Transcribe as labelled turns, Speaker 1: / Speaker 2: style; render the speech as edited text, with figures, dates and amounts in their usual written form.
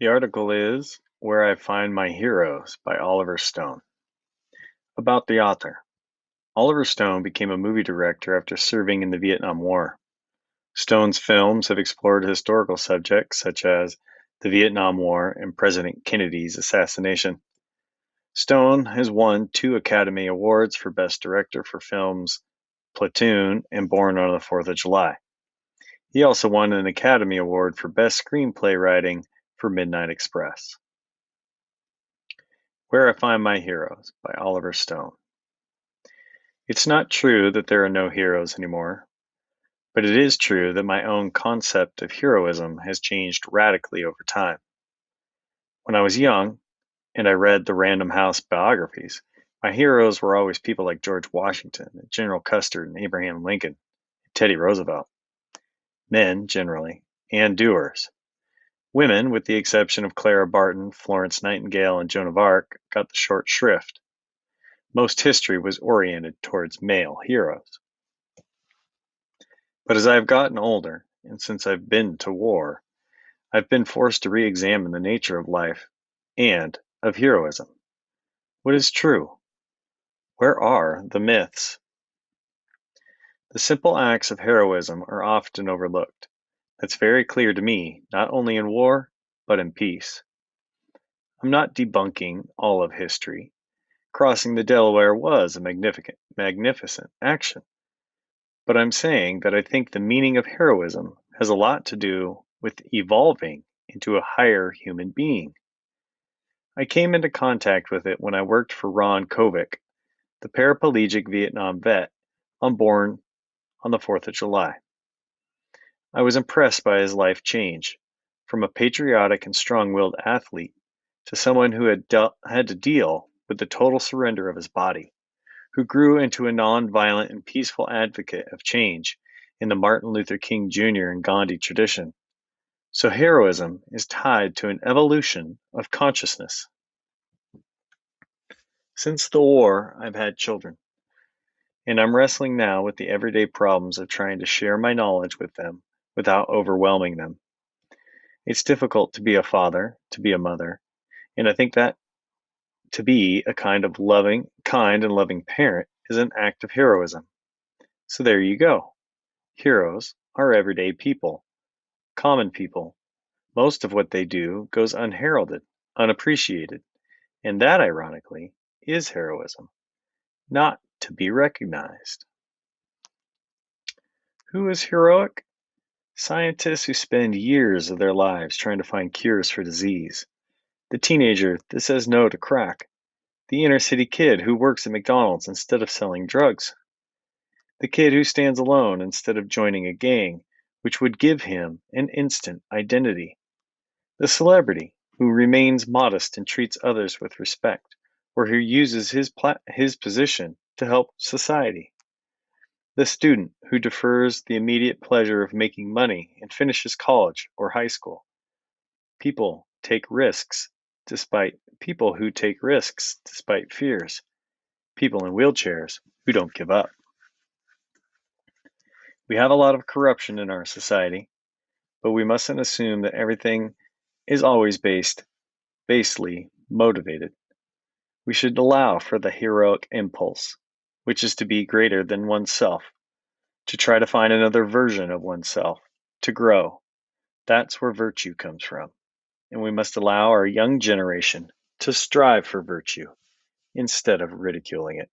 Speaker 1: The article is Where I Find My Heroes by Oliver Stone. About the author. Oliver Stone became a movie director after serving in the Vietnam War. Stone's films have explored historical subjects such as the Vietnam War and President Kennedy's assassination. Stone has won 2 Academy Awards for Best Director for films Platoon and Born on the Fourth of July. He also won an Academy Award for Best Screenplay Writing for Midnight Express. Where I Find My Heroes by Oliver Stone. It's not true that there are no heroes anymore, but it is true that my own concept of heroism has changed radically over time. When I was young and I read the Random House biographies, my heroes were always people like George Washington, General Custer, and Abraham Lincoln, and Teddy Roosevelt. Men, generally, and doers. Women, with the exception of Clara Barton, Florence Nightingale, and Joan of Arc, got the short shrift. Most history was oriented towards male heroes. But as I have gotten older, and since I've been to war, I've been forced to re-examine the nature of life and of heroism. What is true? Where are the myths? The simple acts of heroism are often overlooked. That's very clear to me, not only in war, but in peace. I'm not debunking all of history. Crossing the Delaware was a magnificent action. But I'm saying that I think the meaning of heroism has a lot to do with evolving into a higher human being. I came into contact with it when I worked for Ron Kovic, the paraplegic Vietnam vet Born on the 4th of July. I was impressed by his life change from a patriotic and strong-willed athlete to someone who had to deal with the total surrender of his body, who grew into a non-violent and peaceful advocate of change in the Martin Luther King Jr. and Gandhi tradition. So heroism is tied to an evolution of consciousness. Since the war, I've had children, and I'm wrestling now with the everyday problems of trying to share my knowledge with them without overwhelming them. It's difficult to be a father, to be a mother, and I think that to be a kind and loving parent is an act of heroism. So there you go. Heroes are everyday people, common people. Most of what they do goes unheralded, unappreciated, and that, ironically, is heroism, not to be recognized. Who is heroic? Scientists who spend years of their lives trying to find cures for disease. The teenager that says no to crack. The inner city kid who works at McDonald's instead of selling drugs. The kid who stands alone instead of joining a gang, which would give him an instant identity. The celebrity who remains modest and treats others with respect, or who uses his position to help society. The student who defers the immediate pleasure of making money and finishes college or high school. People who take risks despite fears. People in wheelchairs who don't give up. We have a lot of corruption in our society, but we mustn't assume that everything is always basely motivated. We should allow for the heroic impulse, which is to be greater than oneself, to try to find another version of oneself, to grow. That's where virtue comes from, and we must allow our young generation to strive for virtue instead of ridiculing it.